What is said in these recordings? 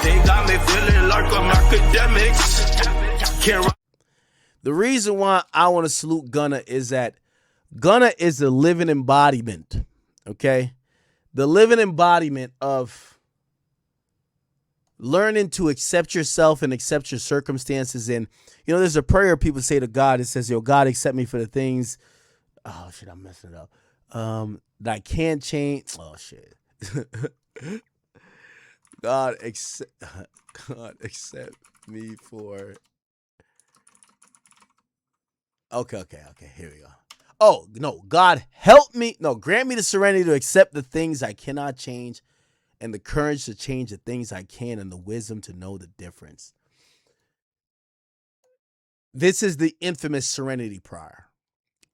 They got me feeling like I'm academics. Can't. The reason why I want to salute Gunna is that Gunna is the living embodiment, okay? The living embodiment of learning to accept yourself and accept your circumstances. And, you know, there's a prayer people say to God. It says, yo, God, accept me for the things, oh, shit, I'm messing it up, that I can't change. Oh, shit. God, accept me for... Okay, here we go. Oh, no, God, help me. No, grant me the serenity to accept the things I cannot change and the courage to change the things I can and the wisdom to know the difference. This is the infamous serenity prayer.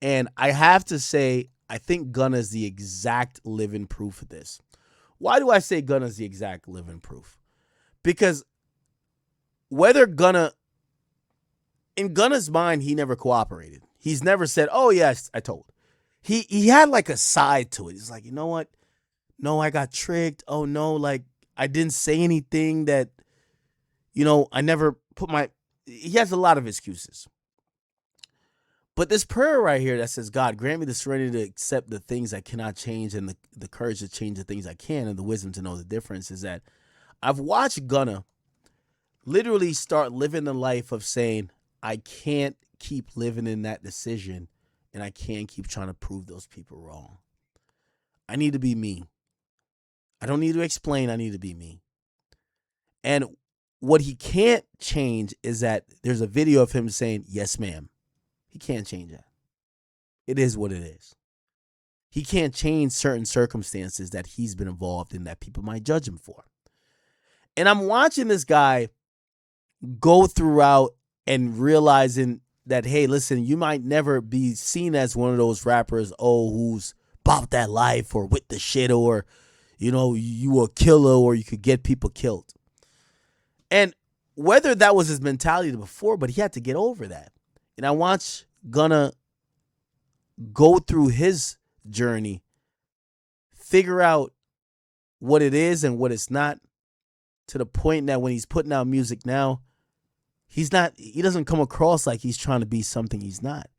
And I have to say, I think Gunna is the exact living proof of this. Why do I say Gunna is the exact living proof? Because whether Gunna, in Gunna's mind, he never cooperated. He's never said, oh, yes, I told. He had like a side to it. He's like, you know what? No, I got tricked. Oh, no, like I didn't say anything that, you know, I never put my... He has a lot of excuses. But this prayer right here that says, God, grant me the serenity to accept the things I cannot change and the courage to change the things I can and the wisdom to know the difference, is that I've watched Gunna literally start living the life of saying, I can't keep living in that decision and I can't keep trying to prove those people wrong. I need to be me. I don't need to explain. I need to be me. And what he can't change is that there's a video of him saying, yes, ma'am. He can't change that. It is what it is. He can't change certain circumstances that he's been involved in that people might judge him for. And I'm watching this guy go throughout and realizing that, hey, listen, you might never be seen as one of those rappers, oh, who's about that life or with the shit or, you know, you a killer or you could get people killed. And whether that was his mentality before, but he had to get over that. And I watch Gunna go through his journey, figure out what it is and what it's not, to the point that when he's putting out music now, he doesn't come across like he's trying to be something he's not.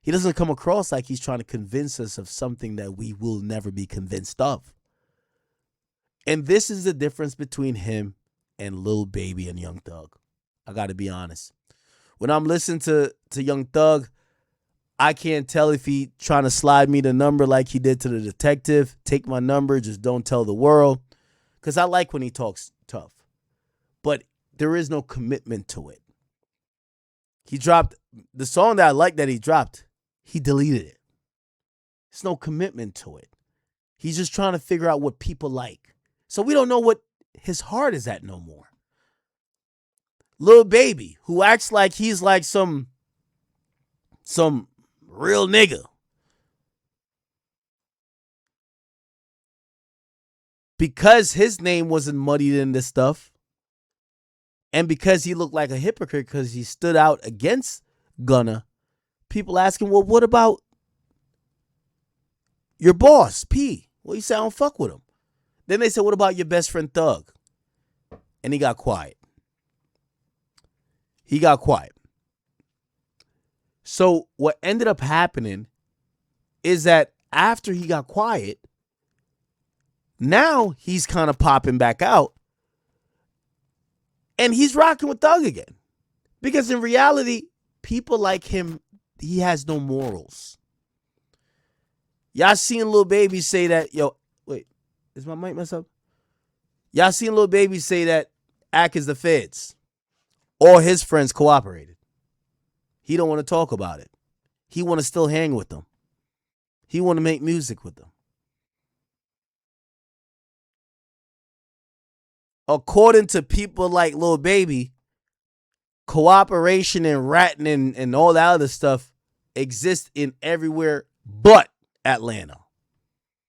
He doesn't come across like he's trying to convince us of something that we will never be convinced of. And this is the difference between him and Lil Baby and Young Thug. I got to be honest. When I'm listening to Young Thug, I can't tell if he trying to slide me the number like he did to the detective. Take my number, just don't tell the world. Because I like when he talks tough. But there is no commitment to it. He dropped the song that I like that he dropped. He deleted it. There's no commitment to it. He's just trying to figure out what people like. So we don't know what his heart is at no more. Lil Baby, who acts like he's like some real nigga. Because his name wasn't muddied in this stuff, and because he looked like a hypocrite because he stood out against Gunna, people asking, well, what about your boss, P? Well, you say I don't fuck with him. Then they said, what about your best friend, Thug? And he got quiet. So what ended up happening is that after he got quiet, now he's kind of popping back out. And he's rocking with Thug again. Because in reality, people like him, he has no morals. Y'all seen Lil Baby say that, yo, wait, is my mic messed up? Y'all seen Lil Baby say that Ack is the feds. All his friends cooperated. He don't want to talk about it. He want to still hang with them. He want to make music with them. According to people like Lil Baby, cooperation and ratting and all that other stuff exists in everywhere but Atlanta.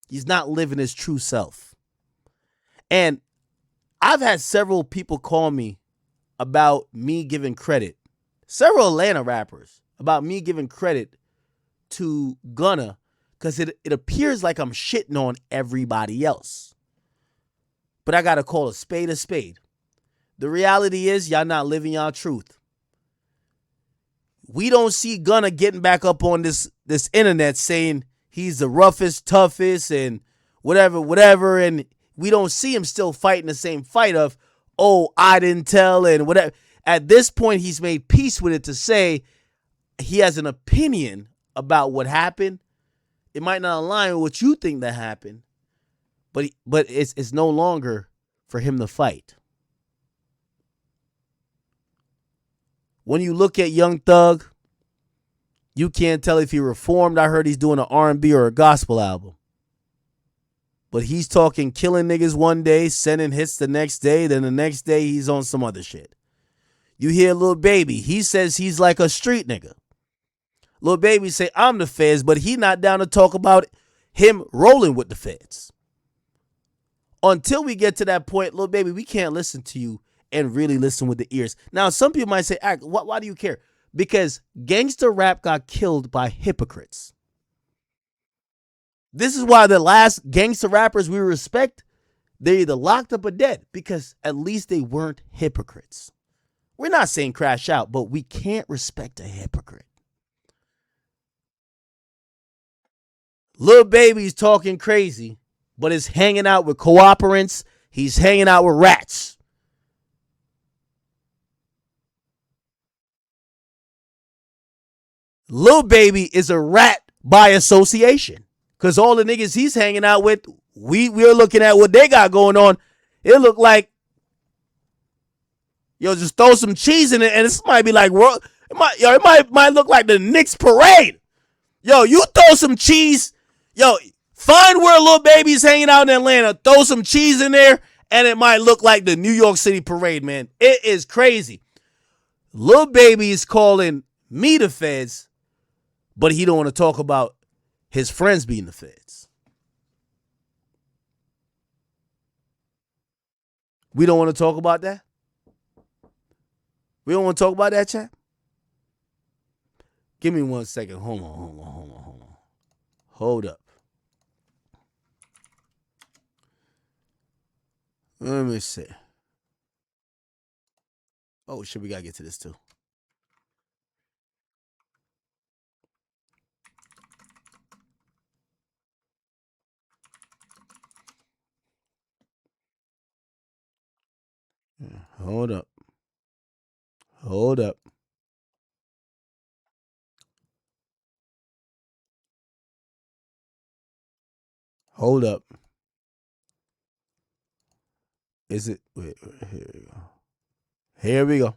He's not living his true self. And I've had several people call me about me giving credit, several Atlanta rappers, about me giving credit to Gunna because it appears like I'm shitting on everybody else. But I got to call a spade a spade. The reality is y'all not living y'all truth. We don't see Gunna getting back up on this internet saying he's the roughest, toughest, and whatever. And we don't see him still fighting the same fight of, oh, I didn't tell and whatever. At this point, he's made peace with it to say he has an opinion about what happened. It might not align with what you think that happened, but it's no longer for him to fight. When you look at Young Thug, you can't tell if he reformed. I heard he's doing an R&B or a gospel album. But he's talking killing niggas one day, sending hits the next day, then the next day he's on some other shit. You hear Lil Baby, he says he's like a street nigga. Lil Baby say, I'm the feds, but he not down to talk about him rolling with the feds. Until we get to that point, Lil Baby, we can't listen to you and really listen with the ears. Now, some people might say, why do you care? Because gangster rap got killed by hypocrites. This is why the last gangster rappers we respect, they're either locked up or dead, because at least they weren't hypocrites. We're not saying crash out, but we can't respect a hypocrite. Lil Baby's talking crazy, but is hanging out with cooperants. He's hanging out with rats. Lil Baby is a rat by association. Because all the niggas he's hanging out with, we're looking at what they got going on. It look like, just throw some cheese in it, and this might be like, it might look like the Knicks parade. You throw some cheese. Find where Lil Baby's hanging out in Atlanta. Throw some cheese in there, and it might look like the New York City parade, man. It is crazy. Lil Baby is calling me the feds, but he don't want to talk about his friends being the feds. We don't want to talk about that? We don't want to talk about that, chat? Give me 1 second. Hold on. Hold up. Let me see. Oh, shit, we got to get to this too. Hold up. Is it? Wait, here we go. Here we go.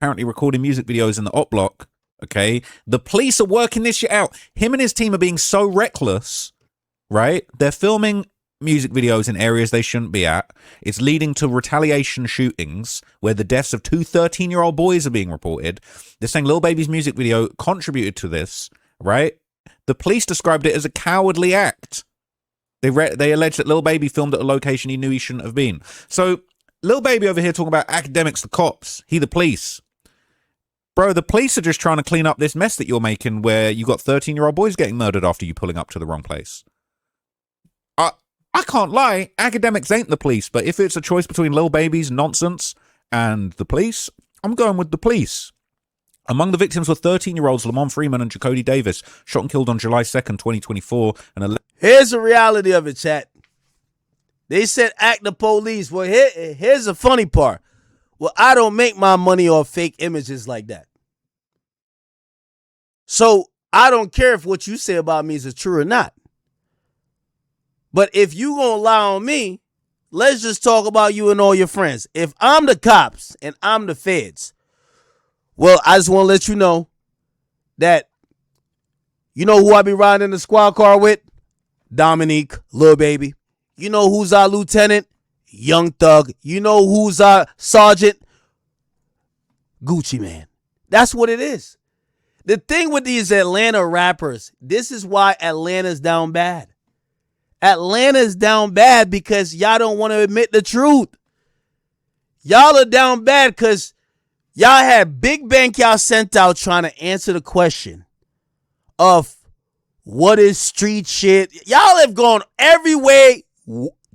Apparently recording music videos in the op block. Okay. The police are working this shit out. Him and his team are being so reckless, right? They're filming music videos in areas they shouldn't be at. It's leading to retaliation shootings where the deaths of two 13-year-old boys are being reported. They're saying Lil Baby's music video contributed to this, right? The police described it as a cowardly act. They alleged that Lil Baby filmed at a location he knew he shouldn't have been. So Lil Baby over here talking about Akademiks, the cops, he the police. Bro, the police are just trying to clean up this mess that you're making where you got 13-year-old boys getting murdered after you pulling up to the wrong place. I can't lie, Akademiks ain't the police, but if it's a choice between Lil Baby's nonsense and the police, I'm going with the police. Among the victims were 13-year-olds Lamont Freeman and Jacody Davis, shot and killed on July 2nd, 2024. Here's the reality of it, chat. They said act the police. Well, here's the funny part. Well, I don't make my money off fake images like that. So I don't care if what you say about me is true or not. But if you gonna lie on me, let's just talk about you and all your friends. If I'm the cops and I'm the feds, well, I just want to let you know that you know who I be riding in the squad car with? Dominique, Lil Baby. You know who's our lieutenant? Young Thug. You know who's our sergeant? Gucci Man. That's what it is. The thing with these Atlanta rappers, this is why Atlanta's down bad. Atlanta's down bad because y'all don't want to admit the truth. Y'all are down bad because y'all had big bank y'all sent out trying to answer the question of what is street shit. Y'all have gone every way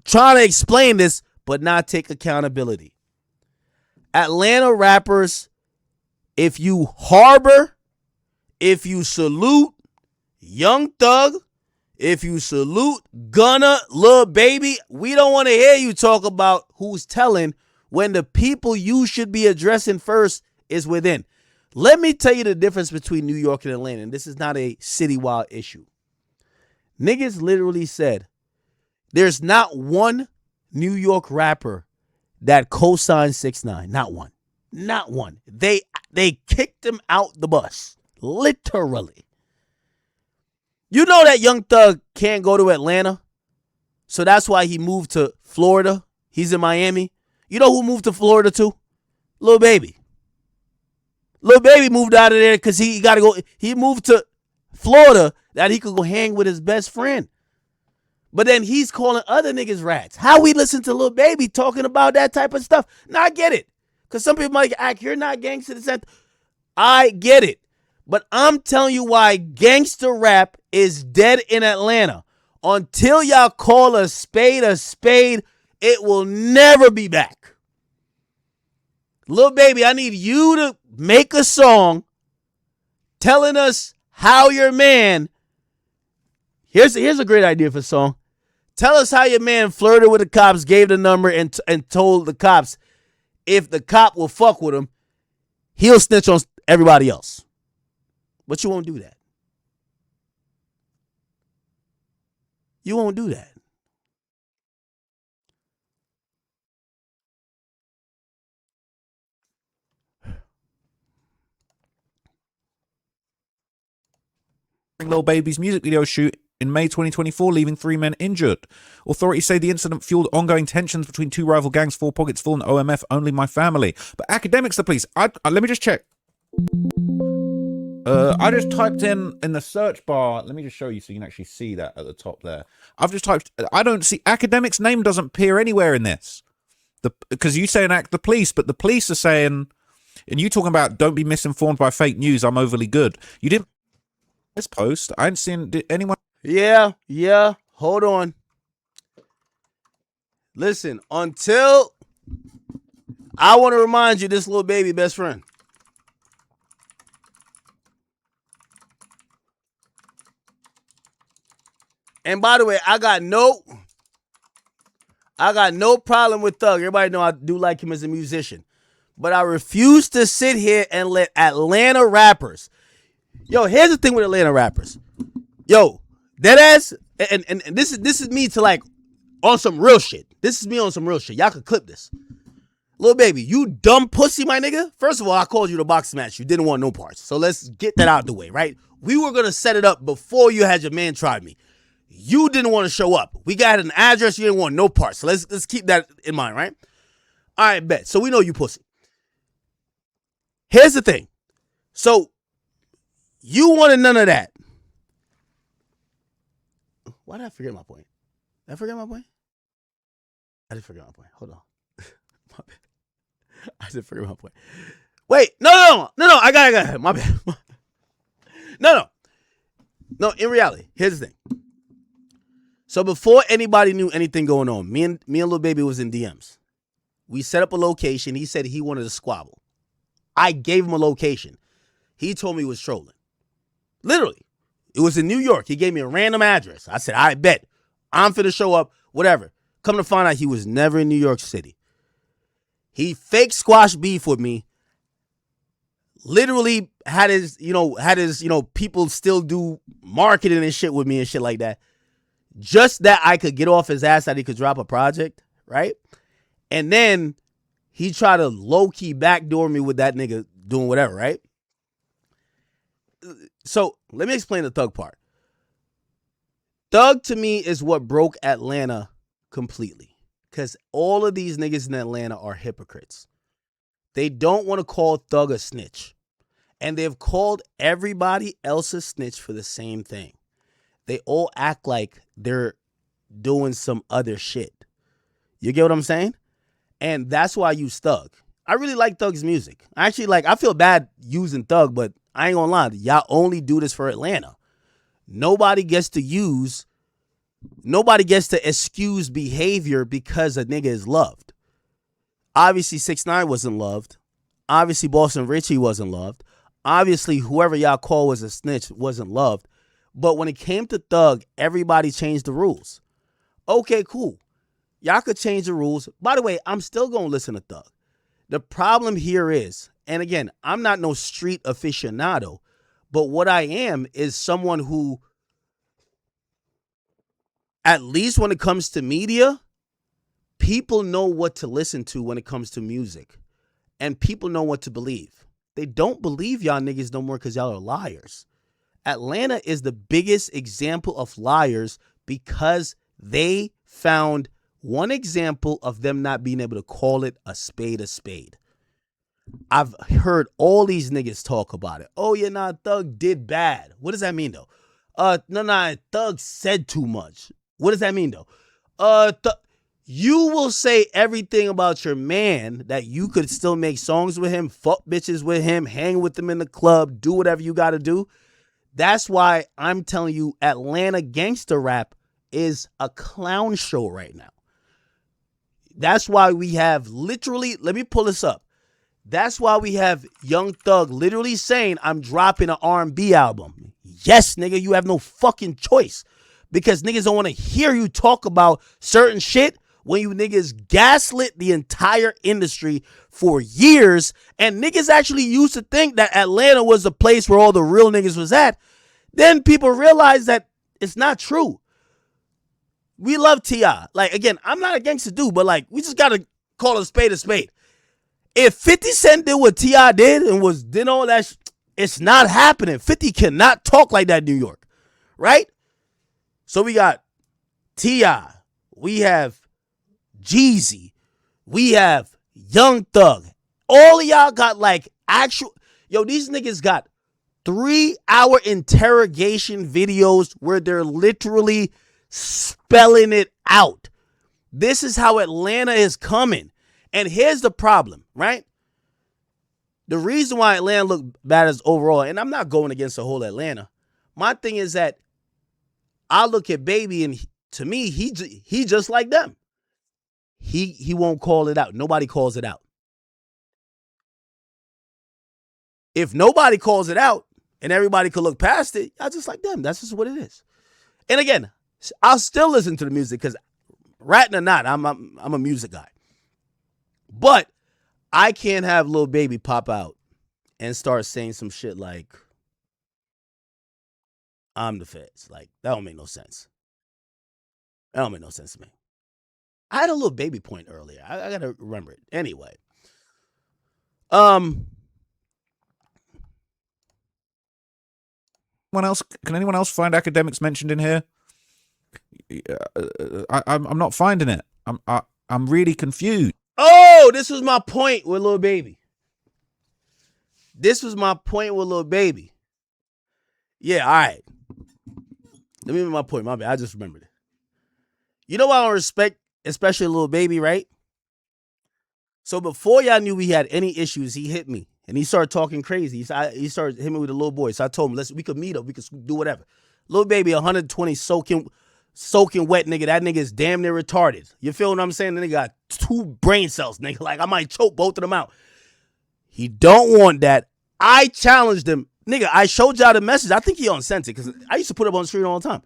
trying to explain this, but not take accountability. Atlanta rappers, if you harbor, if you salute Young Thug, if you salute Gunna, Lil Baby, we don't want to hear you talk about who's telling when the people you should be addressing first is within. Let me tell you the difference between New York and Atlanta, and this is not a citywide issue. Niggas literally said there's not one New York rapper that co-signed 6ix9ine. Not one. Not one. They kicked him out the bus. Literally. You know that Young Thug can't go to Atlanta, so that's why he moved to Florida. He's in Miami. You know who moved to Florida too? Lil Baby. Lil Baby moved out of there because he got to go. He moved to Florida that he could go hang with his best friend. But then he's calling other niggas rats. How we listen to Lil Baby talking about that type of stuff? Now I get it. Because some people might act, you're not gangster. I get it. But I'm telling you why gangster rap is dead in Atlanta. Until y'all call a spade, it will never be back. Lil Baby, I need you to make a song telling us how your man, here's a great idea for a song. Tell us how your man flirted with the cops, gave the number, and told the cops if the cop will fuck with him, he'll snitch on everybody else. But you won't do that. You won't do that. Lil Baby's music video shoot in May 2024, leaving 3 men injured. Authorities say the incident fueled ongoing tensions between two rival gangs, Four Pockets Full and OMF Only My Family. But Akademiks, the police. Let me just check. I just typed in the search bar. Let me just show you so you can actually see that at the top there. I've just typed. I don't see Akademiks' name doesn't appear anywhere in this. Because you say the police, but the police are saying, and you talking about don't be misinformed by fake news. I'm overly good. You didn't. This post, I ain't seen anyone. Yeah. Hold on. Listen, until I want to remind you, this Lil Baby best friend. And by the way, I got no problem with Thug. Everybody know I do like him as a musician. But I refuse to sit here and let Atlanta rappers. Yo, here's the thing with Atlanta rappers. Yo, deadass, and this is me to like on some real shit. This is me on some real shit. Y'all could clip this. Lil Baby, you dumb pussy, my nigga. First of all, I called you the boxing match. You didn't want no parts. So let's get that out the way, right? We were going to set it up before you had your man try me. You didn't want to show up. We got an address. You didn't want no parts. So let's keep that in mind, right? All right, bet. So we know you pussy. Here's the thing. So you wanted none of that. Why did I forget my point? Did I forget my point? I did forget my point. Hold on. My bad. I did forget my point. Wait, no. I got it. My bad. No, in reality, here's the thing. So before anybody knew anything going on, me and Lil Baby was in DMs. We set up a location. He said he wanted to squabble. I gave him a location. He told me he was trolling. Literally. It was in New York. He gave me a random address. I said, I bet. I'm finna show up. Whatever. Come to find out he was never in New York City. He fake squash beef with me. Literally had his people still do marketing and shit with me and shit like that. Just that I could get off his ass that he could drop a project, right? And then he tried to low-key backdoor me with that nigga doing whatever, right? So let me explain the Thug part. Thug to me is what broke Atlanta completely. Because all of these niggas in Atlanta are hypocrites. They don't want to call Thug a snitch. And they've called everybody else a snitch for the same thing. They all act like they're doing some other shit. You get what I'm saying? And that's why I use Thug. I really like Thug's music. I feel bad using Thug, but I ain't gonna lie. Y'all only do this for Atlanta. nobody gets to excuse behavior because a nigga is loved. Obviously, 6ix9ine wasn't loved. Obviously, Boston Richie wasn't loved. Obviously, whoever y'all call was a snitch wasn't loved. But when it came to Thug, everybody changed the rules. Okay, cool. Y'all could change the rules. By the way, I'm still going to listen to Thug. The problem here is, and again, I'm not no street aficionado, but what I am is someone who, at least when it comes to media, people know what to listen to when it comes to music. And people know what to believe. They don't believe y'all niggas no more because y'all are liars. Atlanta is the biggest example of liars because they found one example of them not being able to call it a spade a spade. I've heard all these niggas talk about it. Oh, yeah, nah, Thug did bad. What does that mean, though? No, Thug said too much. What does that mean, though? You will say everything about your man that you could still make songs with him, fuck bitches with him, hang with him in the club, do whatever you got to do. That's why I'm telling you Atlanta gangster rap is a clown show right now. That's why we have literally, let me pull this up. That's why we have Young Thug literally saying, I'm dropping an R&B album. Yes, nigga, you have no fucking choice. Because niggas don't want to hear you talk about certain shit when you niggas gaslit the entire industry for years. And niggas actually used to think that Atlanta was the place where all the real niggas was at. Then people realize that it's not true. We love T.I. Like, again, I'm not a gangster dude, but like, we just got to call a spade a spade. If 50 Cent did what T.I. did and did all that, it's not happening. 50 cannot talk like that in New York, right? So we got T.I., we have Jeezy, we have Young Thug. All of y'all got like actual, these niggas got 3-hour interrogation videos where they're literally spelling it out. This is how Atlanta is coming. And here's the problem, right? The reason why Atlanta looked bad as overall, and I'm not going against the whole Atlanta. My thing is that I look at Baby and to me, he just like them. He won't call it out. Nobody calls it out. If nobody calls it out and everybody could look past it, I just like them. That's just what it is. And again, I'll still listen to the music because ratting or not, I'm a music guy. But I can't have Lil Baby pop out and start saying some shit like, I'm the feds. Like, that don't make no sense. That don't make no sense to me. I had a Lil Baby point earlier. I gotta remember it. Anyway. Can anyone else find Akademiks mentioned in here? I'm not finding it. I'm really confused. Oh, this was my point with Lil Baby. Yeah, all right. Let me make my point. My bad. I just remembered it. You know why I don't respect, especially Lil Baby, right? So before y'all knew we had any issues, he hit me. And he started talking crazy. He started hitting me with a little boy. So I told him, we could meet up. We could do whatever. Lil Baby, 120 soaking wet nigga. That nigga is damn near retarded. You feel what I'm saying? The nigga got 2 brain cells, nigga. Like, I might choke both of them out. He don't want that. I challenged him. Nigga, I showed y'all the message. I think he unsent it because I used to put it up on the street all the time.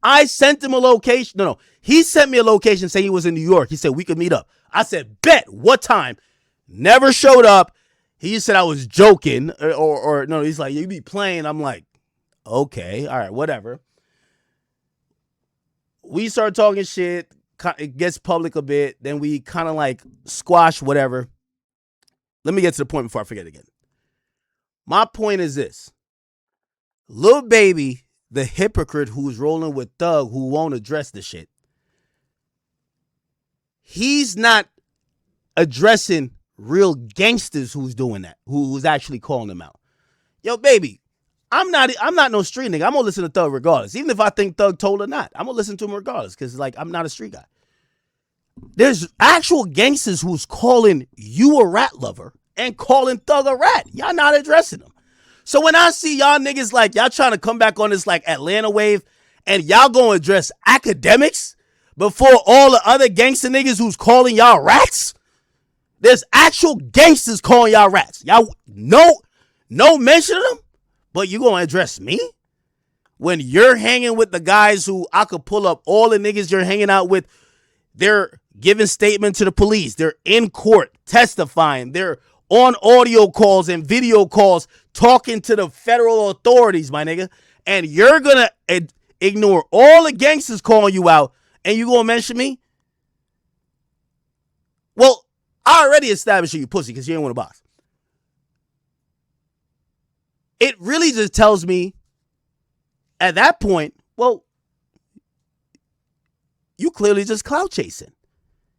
I sent him a location. No. He sent me a location saying he was in New York. He said, we could meet up. I said, bet. What time? Never showed up. He said I was joking. Or no, he's like, you be playing. I'm like, okay. All right, whatever. We start talking shit. It gets public a bit. Then we kind of like squash whatever. Let me get to the point before I forget again. My point is this. Lil Baby, the hypocrite who's rolling with Thug, who won't address the shit, he's not addressing real gangsters who's doing that, who's actually calling them out. Yo, Baby, I'm not no street nigga. I'm gonna listen to Thug regardless. Even if I think Thug told or not, I'm gonna listen to him regardless because like I'm not a street guy. There's actual gangsters who's calling you a rat lover and calling Thug a rat. Y'all not addressing them. So when I see y'all niggas like y'all trying to come back on this like Atlanta wave and y'all gonna address academics before all the other gangster niggas who's calling y'all rats, there's actual gangsters calling y'all rats. Y'all no mention of them, but you gonna address me? When you're hanging with the guys who I could pull up all the niggas you're hanging out with, they're giving statement to the police. They're in court testifying. They're on audio calls and video calls talking to the federal authorities, my nigga. And you're going to ignore all the gangsters calling you out and you going to mention me? Well, I already established you pussy because you ain't want a box. It really just tells me at that point, well, you clearly just clout chasing.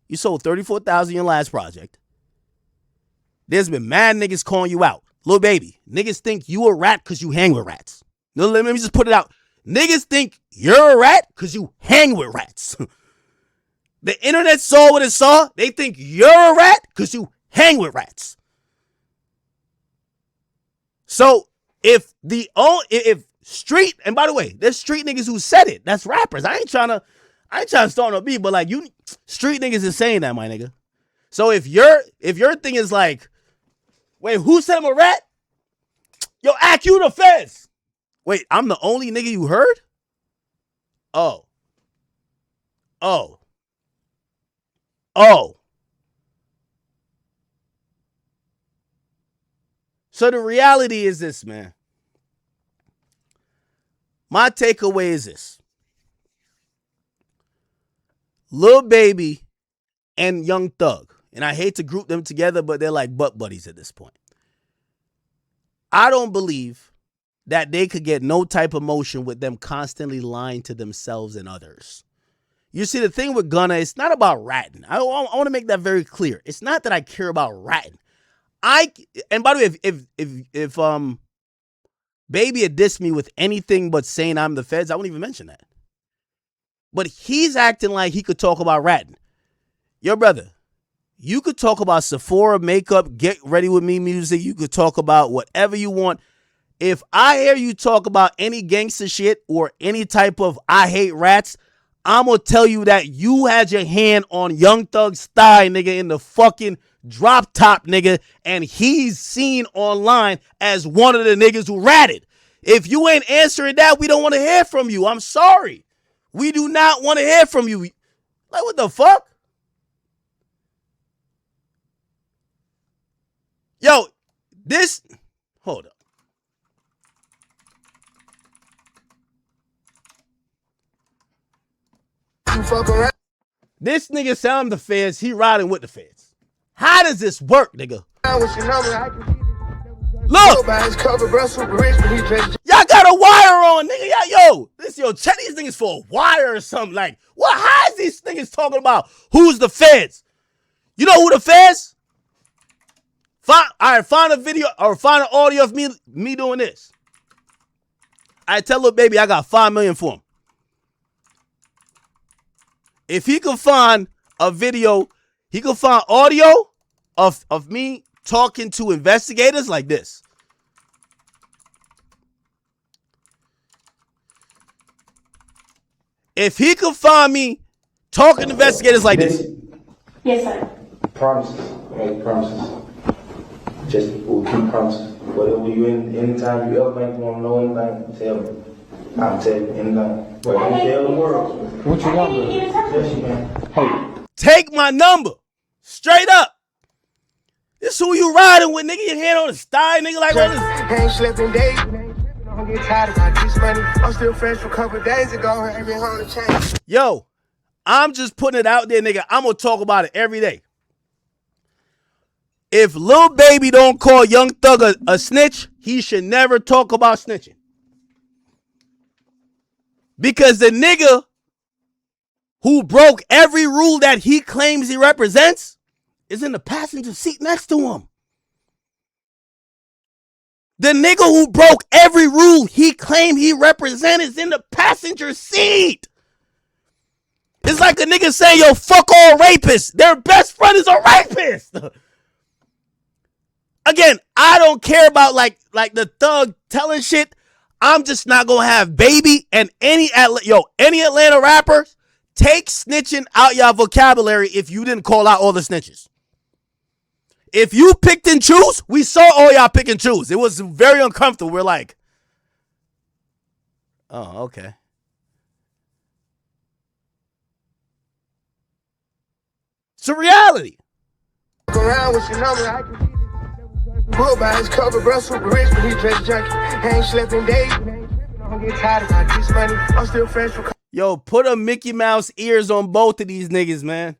You sold 34,000 in your last project. There's been mad niggas calling you out. Lil Baby, niggas think you a rat because you hang with rats. No, let me just put it out. Niggas think you're a rat because you hang with rats. The internet saw what it saw. They think you're a rat because you hang with rats. So if street, and by the way, there's street niggas who said it. That's rappers. I ain't trying to start no beat, but like you street niggas is saying that, my nigga. So if your thing is like, wait, who said I'm a rat? Yo, act you the feds. Wait, I'm the only nigga you heard? Oh. So the reality is this, man. My takeaway is this. Lil Baby and Young Thug, and I hate to group them together, but they're like butt buddies at this point. I don't believe that they could get no type of motion with them constantly lying to themselves and others. You see, the thing with Gunna, it's not about ratting. I want to make that very clear. It's not that I care about ratting. And by the way, if Baby had dissed me with anything but saying I'm the feds, I wouldn't even mention that. But he's acting like he could talk about ratting. Yo, brother, you could talk about Sephora makeup, get ready with me music. You could talk about whatever you want. If I hear you talk about any gangster shit or any type of I hate rats, I'm going to tell you that you had your hand on Young Thug's thigh, nigga, in the fucking drop top, nigga, and he's seen online as one of the niggas who ratted. If you ain't answering that, we don't want to hear from you. I'm sorry. We do not want to hear from you. Like, what the fuck? Yo, hold up. This nigga sound the feds, he riding with the feds. How does this work, nigga? Look! Y'all got a wire on, nigga. Check these niggas for a wire or something. Like, what? How is these niggas talking about who's the feds? You know who the feds? Find a video or find an audio of me doing this. I tell Lil Baby I got $5 million for him. If he could find a video, he could find audio of me talking to investigators like this. If he could find me talking to investigators like this. Yes, sir. Promises. Make promises. Just we'll keep promises. Whatever you anytime you ever want to know anything, tell me. I'll tell you anything. But don't tell the world. What you want, bro? Yes, you can. Hey. Take my number. Straight up. This who you riding with, nigga. Your hand on his thigh, nigga. Like all this. Ain't slipping days. Don't get tired of my this money. I'm still fresh from a couple days ago. Ain't been home to change. Yo, I'm just putting it out there, nigga. I'm going to talk about it every day. If Lil Baby don't call Young Thug a snitch, he should never talk about snitching. Because the nigga who broke every rule that he claims he represents is in the passenger seat next to him. The nigga who broke every rule he claimed he represents is in the passenger seat. It's like a nigga saying, yo, fuck all rapists. Their best friend is a rapist. Again, I don't care about like the thug telling shit. I'm just not gonna have Baby and any Atlanta rappers take snitching out y'all vocabulary if you didn't call out all the snitches. If you picked and choose, we saw all y'all pick and choose. It was very uncomfortable. We're like, oh, okay. It's a reality. Around with your number, I can book by his cover, bro, super rich, but he dress junkie. Ain't slept in days, ain't tripping, I don't get tired of my this money. I'm still fresh for. Yo, put a Mickey Mouse ears on both of these niggas, man.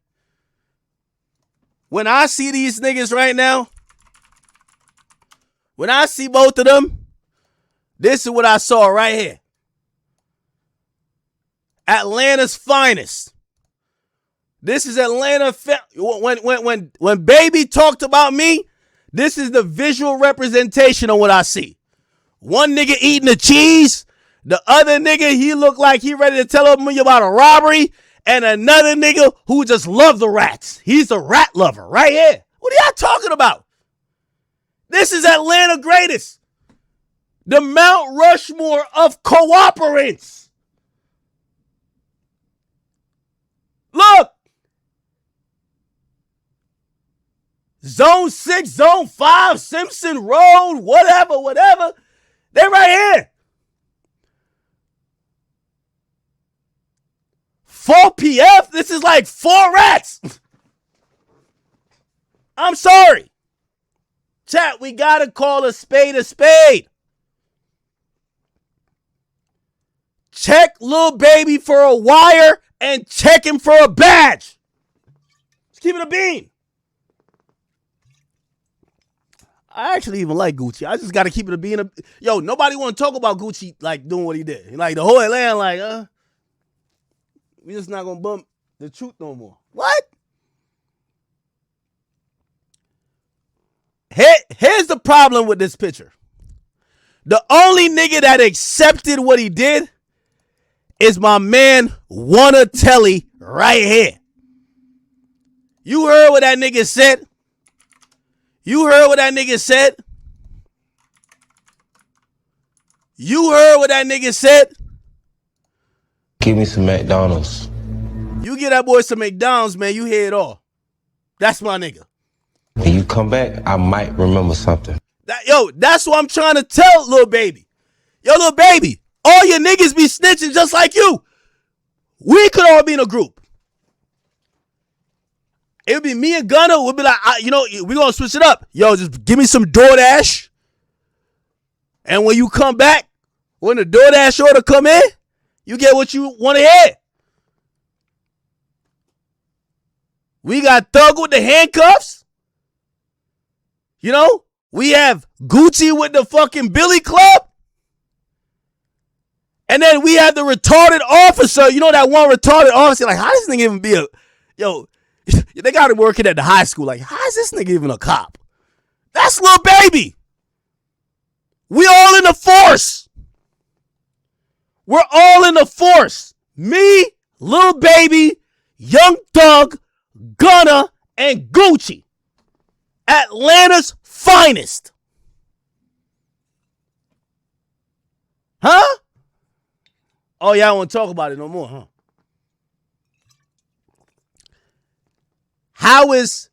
When I see these niggas right now, when I see both of them, this is what I saw right here. Atlanta's finest. This is Atlanta. When Baby talked about me, this is the visual representation of what I see. One nigga eating the cheese. The other nigga, he looked like he ready to tell me about a robbery. And another nigga who just loved the rats. He's a rat lover right here. What are y'all talking about? This is Atlanta greatest. The Mount Rushmore of cooperants. Look. Zone 6, Zone 5, Simpson Road, whatever. They right here. 4 PF? This is like 4 rats. I'm sorry. Chat, we gotta call a spade a spade. Check Lil Baby for a wire and check him for a badge. Let's keep it a bean. I actually even like Gucci. I just gotta keep it a bean. Yo, nobody want to talk about Gucci like doing what he did. Like the whole Atlanta, like, we just not gonna bump the truth no more. What? Here's the problem with this picture. The only nigga that accepted what he did is my man Wanna Telly right here. You heard what that nigga said? You heard what that nigga said? You heard what that nigga said? Give me some McDonald's. You get that boy some McDonald's, man, you hear it all. That's my nigga. When you come back, I might remember something. That's what I'm trying to tell Lil Baby. Yo, Lil Baby, all your niggas be snitching just like you. We could all be in a group. It would be me and Gunna. We'd be like, we gonna switch it up. Yo, just give me some DoorDash. And when you come back, when the DoorDash order come in, you get what you want to hear. We got Thug with the handcuffs. You know, we have Gucci with the fucking Billy Club. And then we have the retarded officer. You know that one retarded officer? Like, how does this nigga even be they got him working at the high school. Like, how is this nigga even a cop? That's Lil Baby. We all in the force. We're all in the force. Me, Lil Baby, Young Thug, Gunna, and Gucci. Atlanta's finest. Huh? Oh, y'all want to talk about it no more, huh? How is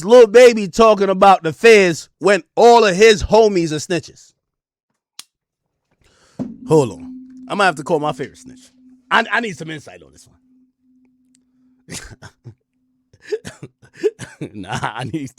Lil Baby talking about the feds when all of his homies are snitches? Hold on. I'm going to have to call my favorite snitch. I need some insight on this one. Nah, I need